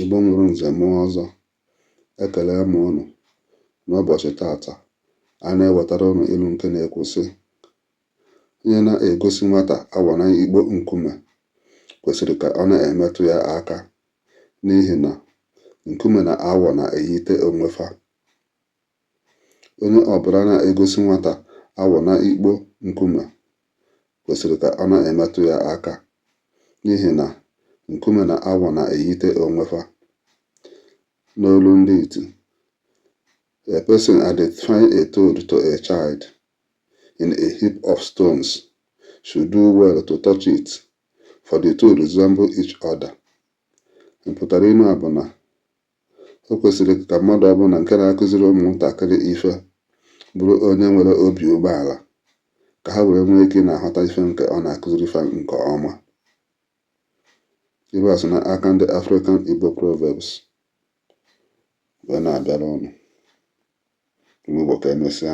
Igbo mụrụ nze mụọ ọzọ, ekele m unu n'ụbọchị tata. A na-ewetara unu ilu nke na-ekwu sị: onye na-egosi nwata awa na ikpo nkume kwesịrị ka ọ na-emetụ ya aka, n'ihi na nkume na awọ na-eyite onwe fa. Onye ọbụla na-egosi nwata awa na ikpo nkume kwesịrị ka ọ na-emetụ ya aka, n'ihi na nkume na awọ na-eyite onwe fa. N'olu ndị Iti, a person identifying a toad to a child in a heap of stones should do well to touch it, for the two resemble each other. Mpụtara ime a bụ na o kwesịrị ka mmadụ ọbụla nke na-akụziri ụmụntakịrị ife bụrụ onye nwere obi umeala, ka ha were nwee ike na-aghọta ife nke ọ na-akụziri fa nke ọma. Ibe a sị na aka ndị African Igbo Proverbs wee na-abịara ọnụ. Igbo ka emesịa.